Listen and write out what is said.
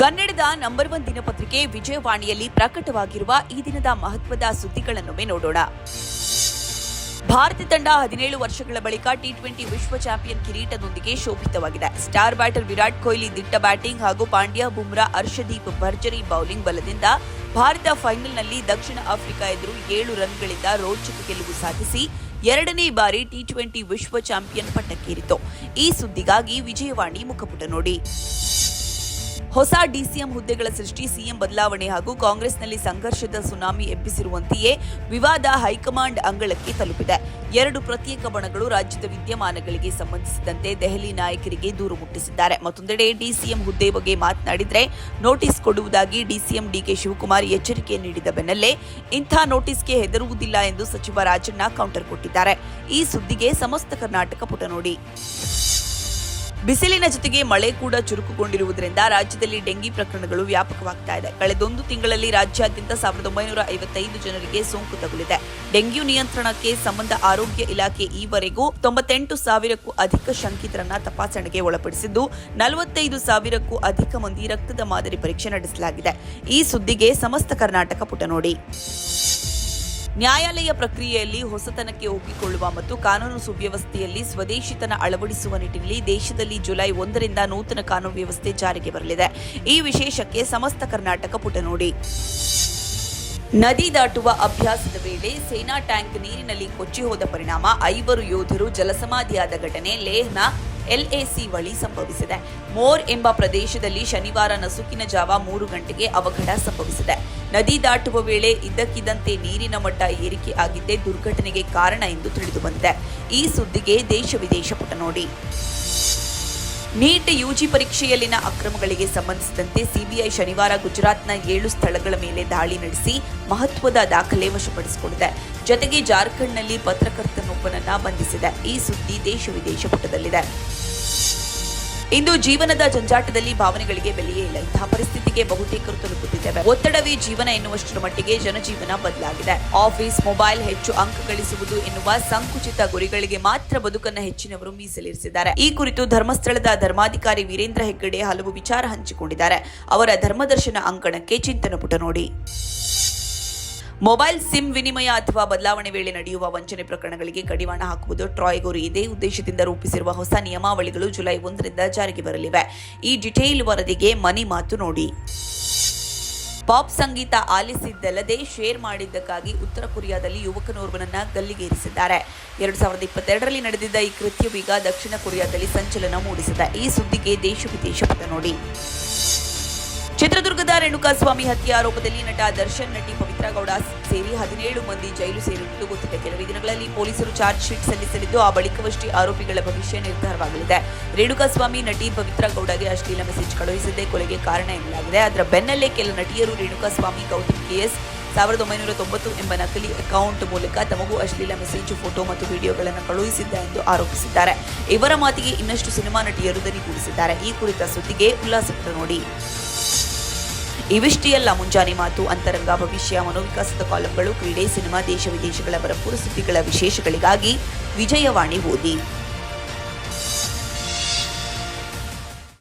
ಕನ್ನಡದ ನಂಬರ್ 1 ದಿನಪತ್ರಿಕೆ ವಿಜಯವಾಣಿಯಲ್ಲಿ ಪ್ರಕಟವಾಗಿರುವ ಈ ದಿನದ ಮಹತ್ವದ ಸುದ್ದಿಗಳನ್ನೊಮ್ಮೆ ನೋಡೋಣ. ಭಾರತ ತಂಡ 17 ವರ್ಷಗಳ ಬಳಿಕ ಟಿ20 ವಿಶ್ವ ಚಾಂಪಿಯನ್ ಕಿರೀಟದೊಂದಿಗೆ ಶೋಭಿತವಾಗಿದೆ. ಸ್ಟಾರ್ ಬ್ಯಾಟರ್ ವಿರಾಟ್ ಕೊಹ್ಲಿ ದಿಟ್ಟ ಬ್ಯಾಟಿಂಗ್ ಹಾಗೂ ಪಾಂಡ್ಯ, ಬುಮ್ರಾ, ಹರ್ಷದೀಪ್ ಭರ್ಜರಿ ಬೌಲಿಂಗ್ ಬಲದಿಂದ ಭಾರತ ಫೈನಲ್ನಲ್ಲಿ ದಕ್ಷಿಣ ಆಫ್ರಿಕಾ ಎದುರು 7 ರನ್ಗಳಿಂದ ರೋಚಕ ಗೆಲುವು ಸಾಧಿಸಿ 2ನೇ ಬಾರಿ ಟಿ20 ವಿಶ್ವ ಚಾಂಪಿಯನ್ ಪಟ್ಟಕ್ಕೇರಿತು. ಈ ಸುದ್ದಿಗಾಗಿ ವಿಜಯವಾಣಿ ಮುಖಪುಟ ನೋಡಿ. ಹೊಸ ಡಿಸಿಎಂ ಹುದ್ದೆಗಳ ಸೃಷ್ಟಿ, ಸಿಎಂ ಬದಲಾವಣೆ ಹಾಗೂ ಕಾಂಗ್ರೆಸ್ನಲ್ಲಿ ಸಂಘರ್ಷದ ಸುನಾಮಿ ಎಬ್ಬಿಸಿರುವಂತೆಯೇ ವಿವಾದ ಹೈಕಮಾಂಡ್ ಅಂಗಳಕ್ಕೆ ತಲುಪಿದೆ. 2 ಪ್ರತ್ಯೇಕ ಬಣಗಳು ರಾಜ್ಯದ ವಿದ್ಯಮಾನಗಳಿಗೆ ಸಂಬಂಧಿಸಿದಂತೆ ದೆಹಲಿ ನಾಯಕರಿಗೆ ದೂರು ಮುಟ್ಟಿಸಿದ್ದಾರೆ. ಮತ್ತೊಂದೆಡೆ ಡಿಸಿಎಂ ಹುದ್ದೆ ಬಗ್ಗೆ ಮಾತನಾಡಿದರೆ ನೋಟಿಸ್ ಕೊಡುವುದಾಗಿ ಡಿಸಿಎಂ ಡಿಕೆ ಶಿವಕುಮಾರ್ ಎಚ್ಚರಿಕೆ ನೀಡಿದ ಬೆನ್ನಲ್ಲೇ ಇಂಥ ನೋಟಿಸ್ಗೆ ಹೆದರುವುದಿಲ್ಲ ಎಂದು ಸಚಿವ ರಾಜಣ್ಣ ಕೌಂಟರ್ ಕೊಟ್ಟಿದ್ದಾರೆ. ಈ ಸುದ್ದಿಗೆ ಸಮಸ್ತ ಕರ್ನಾಟಕ ಪುಟ ನೋಡಿ. ಬಿಸಿಲಿನ ಜೊತೆಗೆ ಮಳೆ ಕೂಡ ಚುರುಕುಗೊಂಡಿರುವುದರಿಂದ ರಾಜ್ಯದಲ್ಲಿ ಡೆಂಗಿ ಪ್ರಕರಣಗಳು ವ್ಯಾಪಕವಾಗ್ತಾ ಇದೆ. ಕಳೆದೊಂದು ತಿಂಗಳಲ್ಲಿ ರಾಜ್ಯಾದ್ಯಂತ 1955 ಜನರಿಗೆ ಸೋಂಕು ತಗುಲಿದೆ. ಡೆಂಗ್ಯೂ ನಿಯಂತ್ರಣಕ್ಕೆ ಸಂಬಂಧ ಆರೋಗ್ಯ ಇಲಾಖೆ ಈವರೆಗೂ 98,000ಕ್ಕೂ ಅಧಿಕ ಶಂಕಿತರನ್ನ ತಪಾಸಣೆಗೆ ಒಳಪಡಿಸಿದ್ದು 45,000ಕ್ಕೂ ಅಧಿಕ ಮಂದಿ ರಕ್ತದ ಮಾದರಿ ಪರೀಕ್ಷೆ ನಡೆಸಲಾಗಿದೆ. ಈ ಸುದ್ದಿಗೆ ಸಮಸ್ತ ಕರ್ನಾಟಕ ಪುಟ ನೋಡಿ. ನ್ಯಾಯಾಲಯ ಪ್ರಕ್ರಿಯೆಯಲ್ಲಿ ಹೊಸತನಕ್ಕೆ ಒಪ್ಪಿಕೊಳ್ಳುವ ಮತ್ತು ಕಾನೂನು ಸುವ್ಯವಸ್ಥೆಯಲ್ಲಿ ಸ್ವದೇಶಿತನ ಅಳವಡಿಸುವ ನಿಟ್ಟಿನಲ್ಲಿ ದೇಶದಲ್ಲಿ ಜುಲೈ 1ರಿಂದ ನೂತನ ಕಾನೂನು ವ್ಯವಸ್ಥೆ ಜಾರಿಗೆ ಬರಲಿದೆ. ಈ ವಿಶೇಷಕ್ಕೆ ಸಮಸ್ತ ಕರ್ನಾಟಕ ಪುಟ ನೋಡಿ. ನದಿ ದಾಟುವ ಅಭ್ಯಾಸದ ವೇಳೆ ಸೇನಾ ಟ್ಯಾಂಕ್ ನೀರಿನಲ್ಲಿ ಕೊಚ್ಚಿ ಹೋದ ಪರಿಣಾಮ 5 ಯೋಧರು ಜಲಸಮಾಧಿಯಾದ ಘಟನೆ ಲೇಹ್ನ ಎಲ್ಎಸಿ ಬಳಿ ಸಂಭವಿಸಿದೆ. ಮೋರ್ ಎಂಬ ಪ್ರದೇಶದಲ್ಲಿ ಶನಿವಾರ ನಸುಕಿನ ಜಾವ 3 ಗಂಟೆಗೆ ಅವಘಡ ಸಂಭವಿಸಿದೆ. ನದಿ ದಾಟುವ ವೇಳೆ ಇದ್ದಕ್ಕಿದ್ದಂತೆ ನೀರಿನ ಮಟ್ಟ ಏರಿಕೆ ಆಗಿದ್ದೇ ದುರ್ಘಟನೆಗೆ ಕಾರಣ ಎಂದು ತಿಳಿದುಬಂದಿದೆ. ಈ ಸುದ್ದಿಗೆ ದೇಶ ವಿದೇಶ ಪುಟ ನೋಡಿ. ನೀಟ್ ಯುಜಿ ಪರೀಕ್ಷೆಯಲ್ಲಿನ ಅಕ್ರಮಗಳಿಗೆ ಸಂಬಂಧಿಸಿದಂತೆ ಸಿಬಿಐ ಶನಿವಾರ ಗುಜರಾತ್ನ 7 ಸ್ಥಳಗಳ ಮೇಲೆ ದಾಳಿ ನಡೆಸಿ ಮಹತ್ವದ ದಾಖಲೆ ವಶಪಡಿಸಿಕೊಂಡಿದೆ. ಜೊತೆಗೆ ಜಾರ್ಖಂಡ್ನಲ್ಲಿ ಪತ್ರಕರ್ತನೊಬ್ಬನನ್ನ ಬಂಧಿಸಿದೆ. ಈ ಸುದ್ದಿ ದೇಶ ವಿದೇಶ ಪುಟದಲ್ಲಿದೆ. ಇಂದು ಜೀವನದ ಜಂಜಾಟದಲ್ಲಿ ಭಾವನೆಗಳಿಗೆ ಬೆಲೆಯೇ ಇಲ್ಲ. ಇಂತಹ ಪರಿಸ್ಥಿತಿಗೆ ಬಹುತೇಕರು ತಲುಪುತ್ತಿದ್ದೇವೆ. ಒತ್ತಡವೇ ಜೀವನ ಎನ್ನುವಷ್ಟರ ಮಟ್ಟಿಗೆ ಜನಜೀವನ ಬದಲಾಗಿದೆ. ಆಫೀಸ್, ಮೊಬೈಲ್, ಹೆಚ್ಚು ಅಂಕ ಗಳಿಸುವುದು ಎನ್ನುವ ಸಂಕುಚಿತ ಗುರಿಗಳಿಗೆ ಮಾತ್ರ ಬದುಕನ್ನು ಹೆಚ್ಚಿನವರು ಮೀಸಲಿರಿಸಿದ್ದಾರೆ. ಈ ಕುರಿತು ಧರ್ಮಸ್ಥಳದ ಧರ್ಮಾಧಿಕಾರಿ ವೀರೇಂದ್ರ ಹೆಗ್ಗಡೆ ಹಲವು ವಿಚಾರ ಹಂಚಿಕೊಂಡಿದ್ದಾರೆ. ಅವರ ಧರ್ಮದರ್ಶನ ಅಂಕಣಕ್ಕೆ ಚಿಂತನ ಪುಟ ನೋಡಿ. ಮೊಬೈಲ್ ಸಿಮ್ ವಿನಿಮಯ ಅಥವಾ ಬದಲಾವಣೆ ವೇಳೆ ನಡೆಯುವ ವಂಚನೆ ಪ್ರಕರಣಗಳಿಗೆ ಕಡಿವಾಣ ಹಾಕುವುದು ಟ್ರಾಯ್ ಗುರಿ. ಇದೇ ಉದ್ದೇಶದಿಂದ ರೂಪಿಸಿರುವ ಹೊಸ ನಿಯಮಾವಳಿಗಳು ಜುಲೈ 1ರಿಂದ ಜಾರಿಗೆ ಬರಲಿವೆ. ಈ ಡಿಟೇಲ್ ವರದಿಗೆ ಮನಿ ಮಾತು ನೋಡಿ. ಪಾಪ್ ಸಂಗೀತ ಆಲಿಸಿದ್ದಲ್ಲದೆ ಶೇರ್ ಮಾಡಿದ್ದಕ್ಕಾಗಿ ಉತ್ತರ ಕೊರಿಯಾದಲ್ಲಿ ಯುವಕನೋರ್ವನನ್ನ ಗಲ್ಲಿಗೇರಿಸಿದ್ದಾರೆ. 2022ರಲ್ಲಿ ನಡೆದಿದ್ದ ಈ ಕೃತ್ಯವೀಗ ದಕ್ಷಿಣ ಕೊರಿಯಾದಲ್ಲಿ ಸಂಚಲನ ಮೂಡಿಸಿದೆ. ಈ ಸುದ್ದಿಗೆ ದೇಶ ವಿದೇಶ ಪುಟ ನೋಡಿ. ಚಿತ್ರದುರ್ಗದ ರೇಣುಕಾಸ್ವಾಮಿ ಹತ್ಯೆ ಆರೋಪದಲ್ಲಿ ನಟ ದರ್ಶನ್, ನಟಿ ಪವಿತ್ರ ಗೌಡ ಸೇರಿ 17 ಮಂದಿ ಜೈಲು ಸೇರಿರುವುದು ಗೊತ್ತಿದೆ. ಕೆಲವೇ ದಿನಗಳಲ್ಲಿ ಪೊಲೀಸರು ಚಾರ್ಜ್ ಶೀಟ್ ಸಲ್ಲಿಸಲಿದ್ದು ಆ ಬಳಿಕವಷ್ಟೇ ಆರೋಪಿಗಳ ಭವಿಷ್ಯ ನಿರ್ಧಾರವಾಗಲಿದೆ. ರೇಣುಕಾಸ್ವಾಮಿ ನಟಿ ಪವಿತ್ರ ಗೌಡಗೆ ಅಶ್ಲೀಲ ಮೆಸೇಜ್ ಕಳುಹಿಸಿದ್ದೇ ಕೊಲೆಗೆ ಕಾರಣ ಎನ್ನಲಾಗಿದೆ. ಅದರ ಬೆನ್ನಲ್ಲೇ ಕೆಲ ನಟಿಯರು ರೇಣುಕಾಸ್ವಾಮಿ, ಗೌತಮ್ ಕೆಎಸ್ 1990 ಎಂಬ ನಕಲಿ ಅಕೌಂಟ್ ಮೂಲಕ ತಮಗೂ ಅಶ್ಲೀಲ ಮೆಸೇಜ್, ಫೋಟೋ ಮತ್ತು ವಿಡಿಯೋಗಳನ್ನು ಕಳುಹಿಸಿದ್ದ ಎಂದು ಆರೋಪಿಸಿದ್ದಾರೆ. ಇವರ ಮಾತಿಗೆ ಇನ್ನಷ್ಟು ಸಿನಿಮಾ ನಟಿಯರು ದನಿಗೂಡಿಸಿದ್ದಾರೆ. ಈ ಕುರಿತ ಸುದ್ದಿಗೆ ಉಲ್ಲಾಸಪುಟ ನೋಡಿ. ಇವಿಷ್ಟೇ ಅಲ್ಲ, ಮುಂಜಾನೆ ಮಾತು, ಅಂತರಂಗ, ಭವಿಷ್ಯ, ಮನೋವಿಕಾಸದ ಕಾಲಂಗಳು, ಕ್ರೀಡೆ, ಸಿನಿಮಾ, ದೇಶ ವಿದೇಶಗಳ ಭರಪೂರ ಸುದ್ದಿಗಳ ವಿಶೇಷಗಳಿಗಾಗಿ ವಿಜಯವಾಣಿ ಓದಿ.